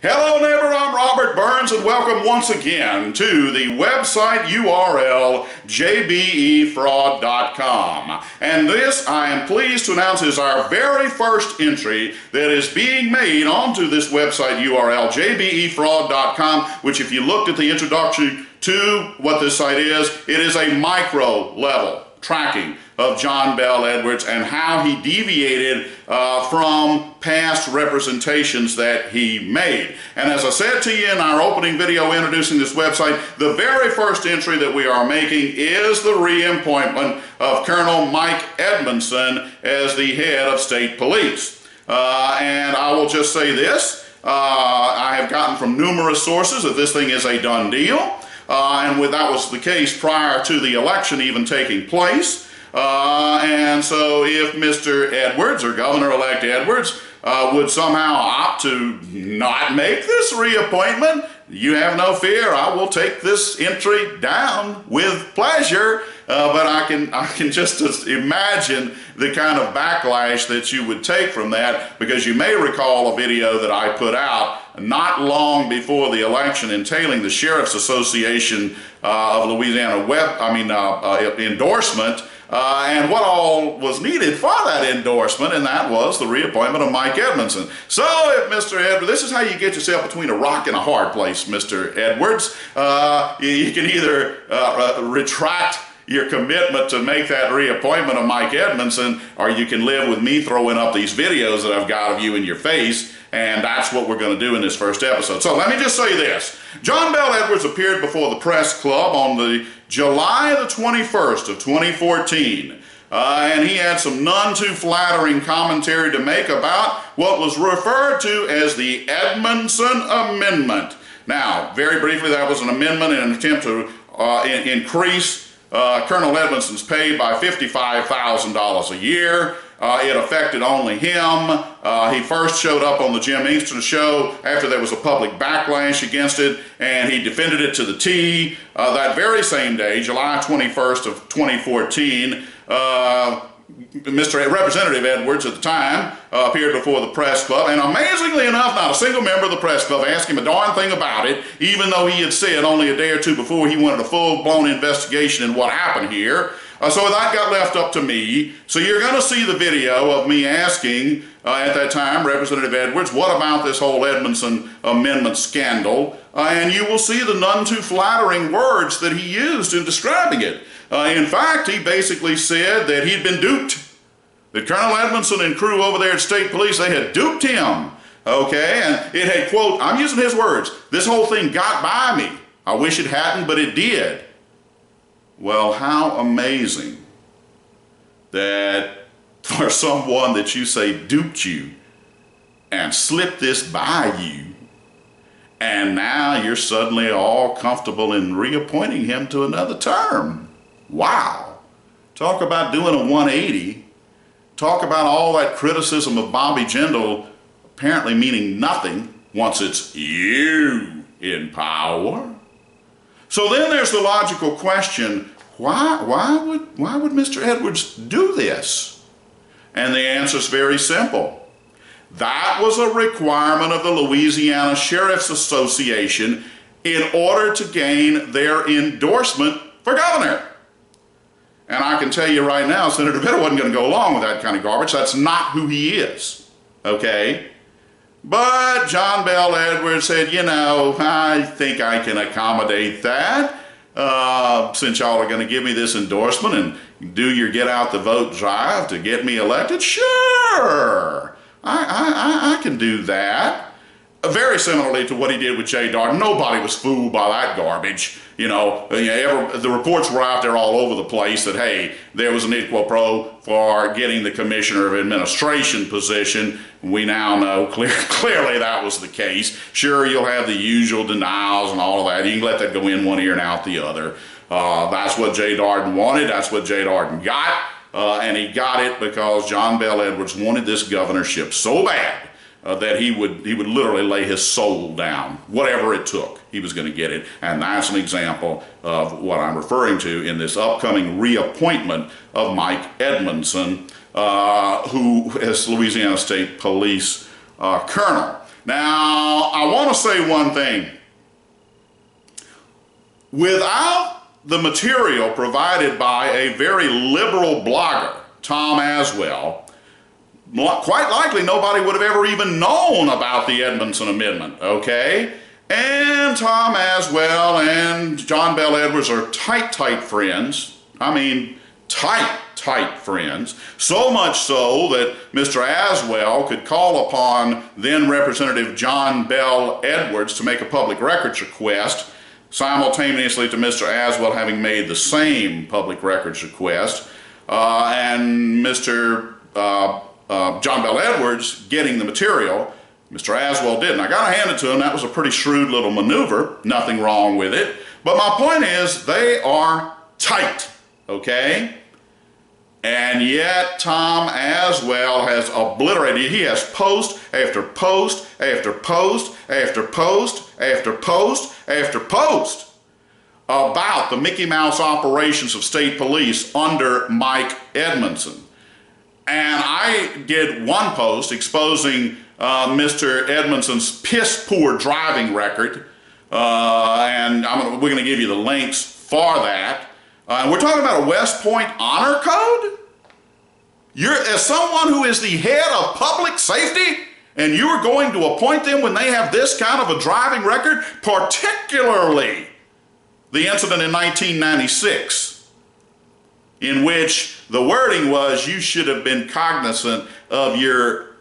Hello neighbor, I'm Robert Burns and welcome once again to the website URL JBEfraud.com. And this, I am pleased to announce, is our very first entry that is being made onto this website URL JBEfraud.com, which if you looked at the introduction to what this site is, it is a micro level tracking of John Bel Edwards and how he deviated from past representations that he made. And as I said to you in our opening video introducing this website, the very first entry that we are making is the reappointment of Colonel Mike Edmonson as the head of state police. And I will just say this, I have gotten from numerous sources that this thing is a done deal. And that was the case prior to the election even taking place. And so if Mr. Edwards, or Governor-elect Edwards, would somehow opt to not make this reappointment, you have no fear. I will take this entry down with pleasure. But I can just imagine the kind of backlash that you would take from that, because you may recall a video that I put out not long before the election entailing the Sheriff's Association of Louisiana endorsement, and what all was needed for that endorsement, and that was the reappointment of Mike Edmonson. So if Mr. Edwards, this is how you get yourself between a rock and a hard place, Mr. Edwards. You can either retract your commitment to make that reappointment of Mike Edmonson, or you can live with me throwing up these videos that I've got of you in your face, and that's what we're going to do in this first episode. So let me just say this. John Bel Edwards appeared before the press club on the July the 21st of 2014, and he had some none too flattering commentary to make about what was referred to as the Edmonson Amendment. Now, very briefly, that was an amendment in an attempt to increase Colonel Edmonson's pay by $55,000 a year. It affected only him. He first showed up on the Jim Inkster show after there was a public backlash against it, and he defended it to the T. That very same day, July 21st of 2014, Mr. Representative Edwards at the time appeared before the press club, and amazingly enough, not a single member of the press club asked him a darn thing about it, even though he had said only a day or two before he wanted a full-blown investigation in what happened here. So that got left up to me. So you're going to see the video of me asking, at that time, Representative Edwards, what about this whole Edmonson Amendment scandal? And you will see the none too flattering words that he used in describing it. In fact, he basically said that he'd been duped. That Colonel Edmonson and crew over there at State Police, they had duped him. Okay, and it had, quote, I'm using his words, this whole thing got by me. I wish it hadn't, but it did. Well, how amazing that for someone that you say duped you and slipped this by you, and now you're suddenly all comfortable in reappointing him to another term. Wow. Talk about doing a 180. Talk about all that criticism of Bobby Jindal apparently meaning nothing once it's you in power. So then there's the logical question, why would Mr. Edwards do this? And the answer is very simple. That was a requirement of the Louisiana Sheriff's Association in order to gain their endorsement for governor. And I can tell you right now, Senator Bitter wasn't going to go along with that kind of garbage. That's not who he is, okay? But John Bel Edwards said, you know, I think I can accommodate that. Since y'all are going to give me this endorsement and do your get out the vote drive to get me elected, sure, I can do that. Very similarly to what he did with Jay Darden. Nobody was fooled by that garbage. The reports were out there all over the place that, hey, there was an quid pro quo for getting the Commissioner of Administration position. We now know clearly that was the case. Sure, you'll have the usual denials and all of that. You can let that go in one ear and out the other. That's what Jay Darden wanted. That's what Jay Darden got. And he got it because John Bel Edwards wanted this governorship so bad that he would literally lay his soul down. Whatever it took, he was going to get it. And that's an example of what I'm referring to in this upcoming reappointment of Mike Edmonson, who is Louisiana State Police Colonel. Now, I want to say one thing. Without the material provided by a very liberal blogger, Tom Aswell, quite likely nobody would have ever even known about the Edmonson Amendment, okay? And Tom Aswell and John Bell Edwards are tight friends. I mean, tight friends. So much so that Mr. Aswell could call upon then Representative John Bell Edwards to make a public records request, simultaneously to Mr. Aswell having made the same public records request, and Mr. John Bell Edwards getting the material. Mr. Aswell didn't. I gotta hand it to him. That was a pretty shrewd little maneuver. Nothing wrong with it. But my point is, they are tight, okay? And yet Tom Aswell has obliterated. He has post after post after post after post after post after post about the Mickey Mouse operations of state police under Mike Edmonson. And I did one post exposing Mr. Edmonson's piss-poor driving record, and we're going to give you the links for that. We're talking about a West Point honor code? As someone who is the head of public safety, and you're going to appoint them when they have this kind of a driving record, particularly the incident in 1996, in which the wording was you should have been cognizant of your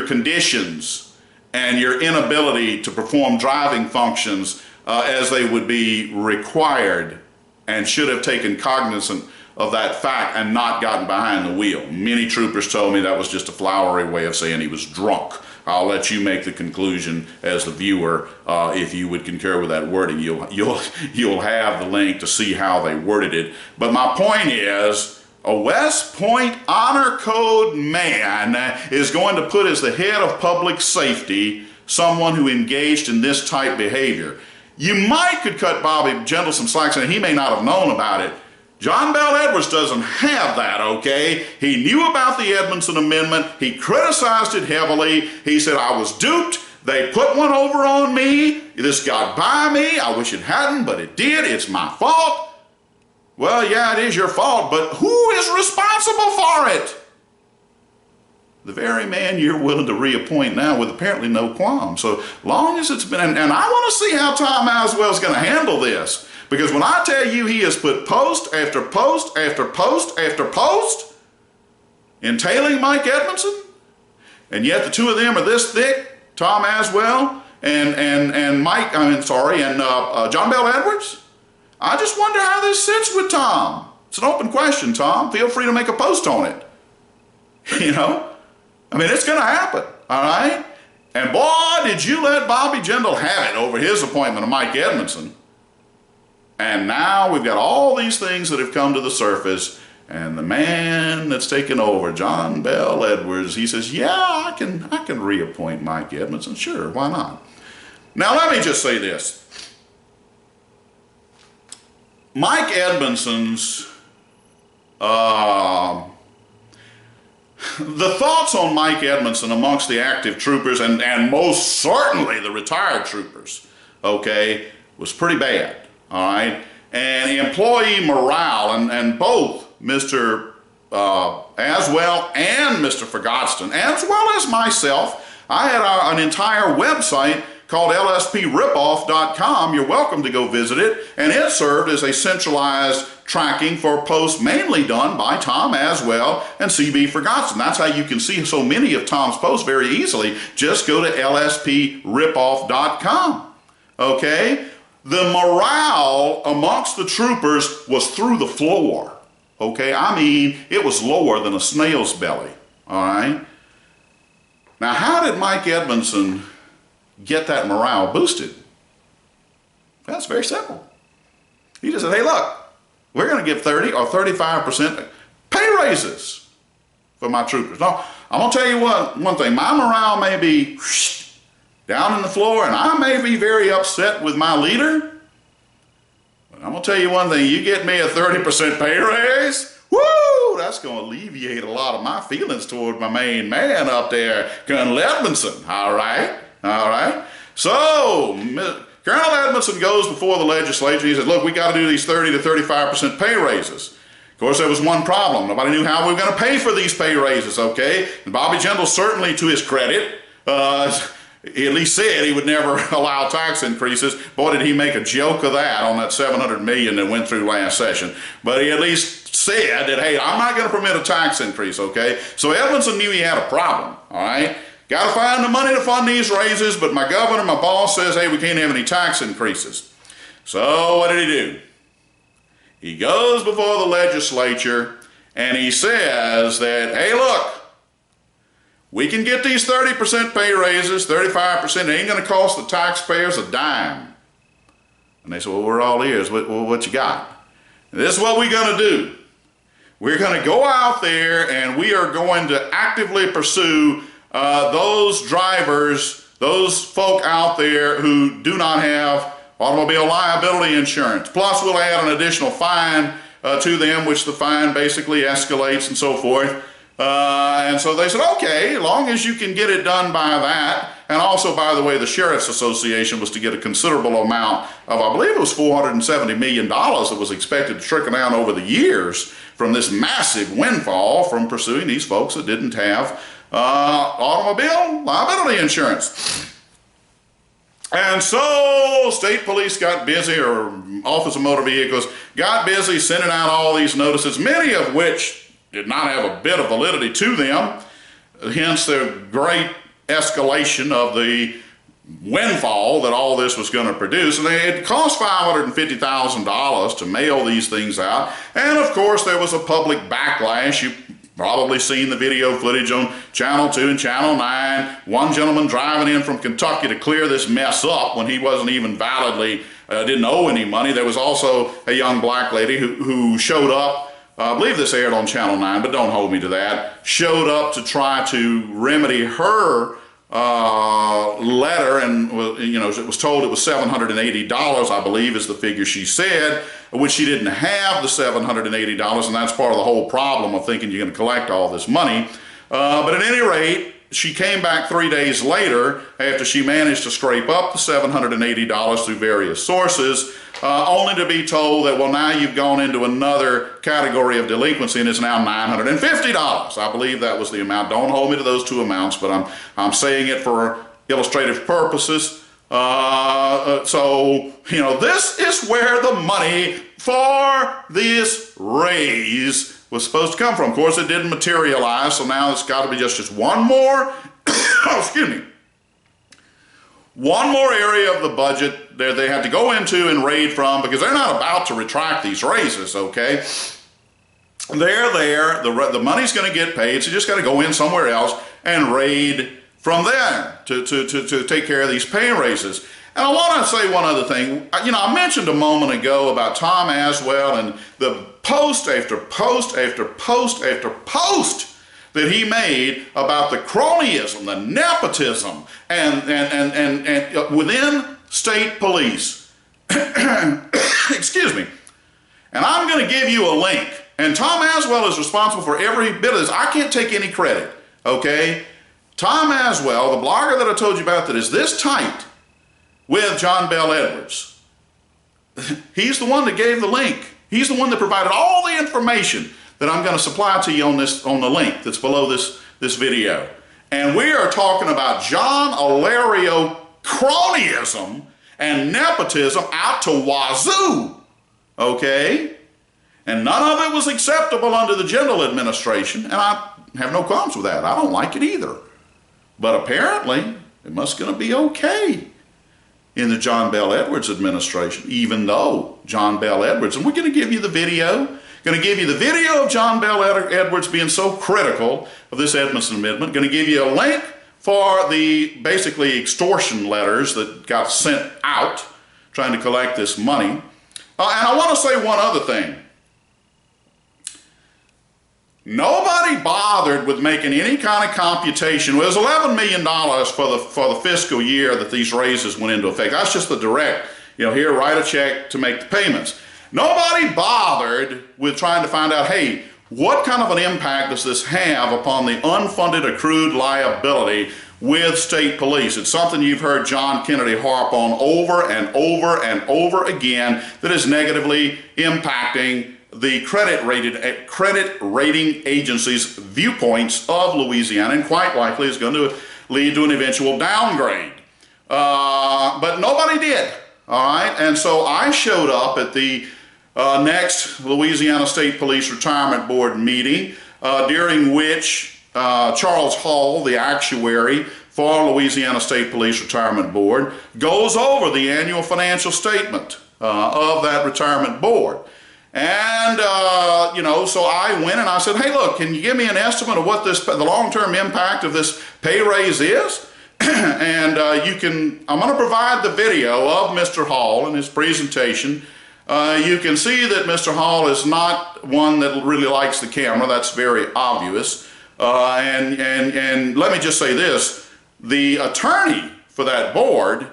conditions and your inability to perform driving functions as they would be required, and should have taken cognizance of that fact and not gotten behind the wheel. Many troopers told me that was just a flowery way of saying he was drunk. I'll let you make the conclusion as the viewer if you would concur with that wording. You'll have the link to see how they worded it. But my point is, a West Point honor code man is going to put as the head of public safety someone who engaged in this type behavior. You could cut Bobby Jindal some slack saying he may not have known about it. John Bell Edwards doesn't have that, okay? He knew about the Edmonson Amendment. He criticized it heavily. He said, I was duped. They put one over on me. This got by me. I wish it hadn't, but it did. It's my fault. Well, yeah, it is your fault, but who is responsible for it? The very man you're willing to reappoint now with apparently no qualm. So long as it's been, and I want to see how Tom Aswell's going to handle this. Because when I tell you he has put post after post after post after post entailing Mike Edmonson, and yet the two of them are this thick, Tom Aswell and John Bell Edwards, I just wonder how this sits with Tom. It's an open question, Tom. Feel free to make a post on it. You know? I mean, it's going to happen, all right? And boy, did you let Bobby Jindal have it over his appointment of Mike Edmonson. And now we've got all these things that have come to the surface, and the man that's taken over, John Bell Edwards, he says, yeah, I can reappoint Mike Edmonson. Sure, why not? Now, let me just say this. Mike Edmonson's, the thoughts on Mike Edmonson amongst the active troopers, and most certainly the retired troopers, okay, was pretty bad. All right, and employee morale, and both Mr. Aswell and Mr. Forgotten, as well as myself, I had an entire website called lspripoff.com. You're welcome to go visit it, and it served as a centralized tracking for posts mainly done by Tom Aswell and CB Forgotten. That's how you can see so many of Tom's posts very easily. Just go to lspripoff.com, okay? The morale amongst the troopers was through the floor, okay? I mean, it was lower than a snail's belly, all right? Now, how did Mike Edmonson get that morale boosted? That's very simple. He just said, hey, look, we're going to give 30 or 35% pay raises for my troopers. Now, I'm going to tell you one thing. My morale may be down in the floor, and I may be very upset with my leader, but I'm going to tell you one thing. You get me a 30% pay raise, woo, that's going to alleviate a lot of my feelings toward my main man up there, Colonel Edmonson, all right? All right. So Colonel Edmondson goes before the legislature. He says, look, we got to do these 30 to 35% pay raises. Of course, there was one problem. Nobody knew how we were going to pay for these pay raises, okay? And Bobby Jindal, certainly to his credit, he at least said he would never allow tax increases. Boy, did he make a joke of that on that $700 million that went through last session. But he at least said that, hey, I'm not going to permit a tax increase, okay? So Edmondson knew he had a problem, all right? Got to find the money to fund these raises, but my governor, my boss says, hey, we can't have any tax increases. So what did he do? He goes before the legislature and he says that, hey, look, we can get these 30% pay raises, 35%, it ain't going to cost the taxpayers a dime. And they said, well, we're all ears. What you got? And this is what we're going to do. We're going to go out there and we are going to actively pursue those drivers, those folk out there who do not have automobile liability insurance. Plus, we'll add an additional fine to them, which the fine basically escalates and so forth. And so they said, okay, as long as you can get it done by that. And also, by the way, the Sheriff's Association was to get a considerable amount of, I believe it was $470 million that was expected to trickle down over the years from this massive windfall from pursuing these folks that didn't have automobile liability insurance. And so state police got busy, or Office of Motor Vehicles got busy sending out all these notices, many of which did not have a bit of validity to them, hence the great escalation of the windfall that all this was going to produce. And it cost $550,000 to mail these things out. And of course there was a public backlash. You probably seen the video footage on Channel 2 and Channel 9. One gentleman driving in from Kentucky to clear this mess up when he wasn't even validly, didn't owe any money. There was also a young black lady who showed up, I believe this aired on Channel 9, but don't hold me to that, showed up to try to remedy her letter, and it was told it was $780, I believe is the figure she said, which she didn't have the $780, and that's part of the whole problem of thinking you're going to collect all this money. But at any rate, she came back 3 days later after she managed to scrape up the $780 through various sources, only to be told that, well, now you've gone into another category of delinquency and it's now $950. I believe that was the amount. Don't hold me to those two amounts, but I'm saying it for illustrative purposes. So, this is where the money for this raise was supposed to come from. Of course, it didn't materialize, so now it's got to be just one more, excuse me, one more area of the budget that they have to go into and raid from, because they're not about to retract these raises, okay? They're there, the money's going to get paid, so you just got to go in somewhere else and raid from there to take care of these pay raises. And I want to say one other thing. I mentioned a moment ago about Tom Aswell and the post after post after post after post that he made about the cronyism, the nepotism, and within state police. Excuse me. And I'm going to give you a link. And Tom Aswell is responsible for every bit of this. I can't take any credit, okay? Tom Aswell, the blogger that I told you about that is this tight with John Bell Edwards, he's the one that gave the link. He's the one that provided all the information that I'm going to supply to you on the link that's below this video. And we are talking about John Alario cronyism and nepotism out to wazoo, okay? And none of it was acceptable under the Jindal administration, and I have no qualms with that. I don't like it either. But apparently, it must going to be okay in the John Bell Edwards administration, even though John Bell Edwards, and we're going to give you the video, going to give you the video of John Bell Edwards being so critical of this Edmonson amendment, going to give you a link for the basically extortion letters that got sent out trying to collect this money. And I want to say one other thing. Nobody bothered with making any kind of computation. Well, it was $11 million for the fiscal year that these raises went into effect. That's just the direct, here, write a check to make the payments. Nobody bothered with trying to find out, hey, what kind of an impact does this have upon the unfunded accrued liability with state police. It's something you've heard John Kennedy harp on over and over and over again that is negatively impacting the credit rating agencies' viewpoints of Louisiana, and quite likely is going to lead to an eventual downgrade. But nobody did, all right? And so I showed up at the next Louisiana State Police Retirement Board meeting, during which Charles Hall, the actuary for Louisiana State Police Retirement Board, goes over the annual financial statement of that retirement board. And, so I went and I said, hey, look, can you give me an estimate of what the long-term impact of this pay raise is? And I'm going to provide the video of Mr. Hall and his presentation. You can see that Mr. Hall is not one that really likes the camera. That's very obvious. And let me just say this. The attorney for that board,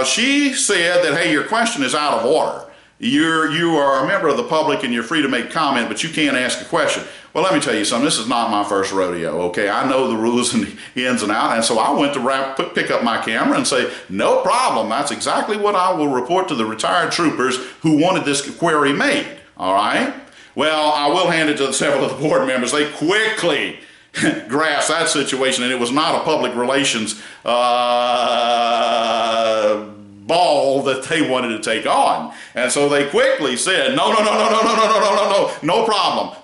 she said that, hey, your question is out of order. You are a member of the public and you're free to make comment, but you can't ask a question. Well, let me tell you something. This is not my first rodeo, okay? I know the rules and the ins and outs, and so I went to pick up my camera and say, no problem. That's exactly what I will report to the retired troopers who wanted this query made, all right? Well, I will hand it to several of the board members. They quickly grasped that situation, and it was not a public relations ball that they wanted to take on. And so they quickly said, no problem.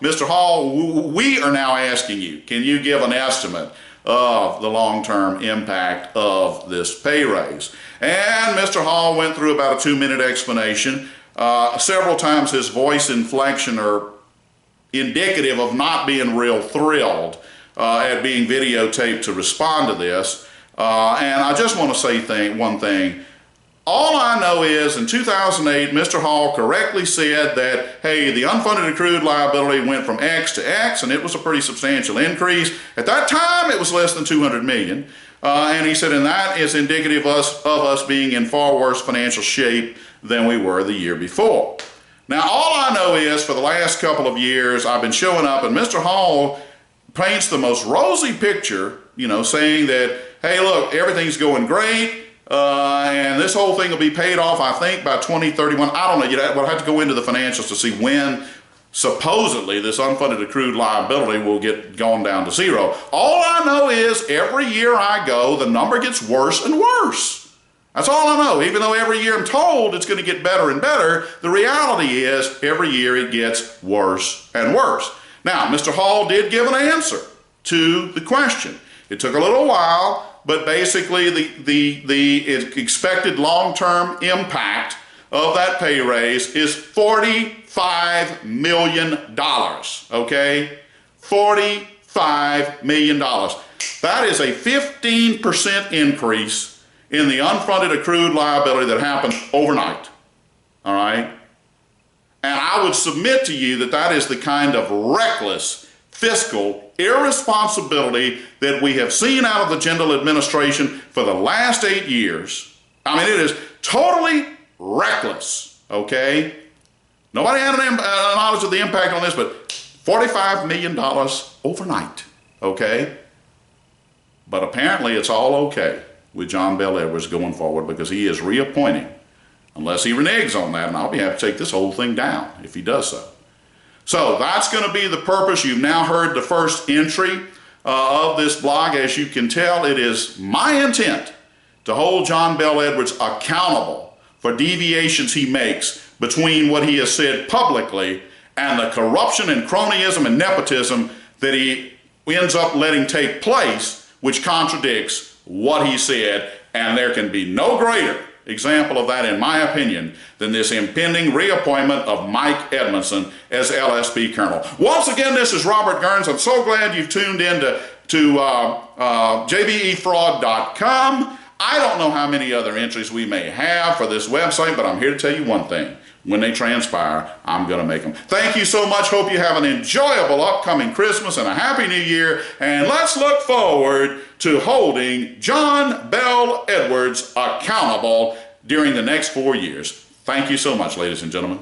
Mr. Hall, we are now asking you, can you give an estimate of the long-term impact of this pay raise? And Mr. Hall went through about a 2-minute explanation. Several times his voice inflection are indicative of not being real thrilled at being videotaped to respond to this. And I just want to say one thing. All I know is in 2008, Mr. Hall correctly said that, hey, the unfunded accrued liability went from X to X, and it was a pretty substantial increase. At that time, it was less than $200 million. And he said, and that is indicative of us being in far worse financial shape than we were the year before. Now, all I know is for the last couple of years, I've been showing up, and Mr. Hall paints the most rosy picture, saying that, hey, look, everything's going great. And this whole thing will be paid off, I think, by 2031. I don't know. We'll have to go into the financials to see when supposedly this unfunded accrued liability will get gone down to zero. All I know is every year I go, the number gets worse and worse. That's all I know. Even though every year I'm told it's going to get better and better, the reality is every year it gets worse and worse. Now, Mr. Hall did give an answer to the question. It took a little while. But basically, the expected long-term impact of that pay raise is $45 million, okay? $45 million. That is a 15% increase in the unfunded accrued liability that happened overnight, all right? And I would submit to you that that is the kind of reckless fiscal irresponsibility that we have seen out of the Jindal administration for the last 8 years. I mean, it is totally reckless, okay? Nobody had an knowledge of the impact on this, but $45 million overnight, okay? But apparently it's all okay with John Bel Edwards going forward because he is reappointing, unless he reneges on that, and I'll be happy to take this whole thing down if he does so. So that's going to be the purpose. You've now heard the first entry of this blog. As you can tell, it is my intent to hold John Bel Edwards accountable for deviations he makes between what he has said publicly and the corruption and cronyism and nepotism that he ends up letting take place, which contradicts what he said. And there can be no greater example of that, in my opinion, than this impending reappointment of Mike Edmonson as LSP Colonel. Once again, this is Robert Gerns. I'm so glad you've tuned in to JBEfraud.com. I don't know how many other entries we may have for this website, but I'm here to tell you one thing. When they transpire, I'm going to make them. Thank you so much. Hope you have an enjoyable upcoming Christmas and a Happy New Year. And let's look forward to holding John Bel Edwards accountable during the next 4 years. Thank you so much, ladies and gentlemen.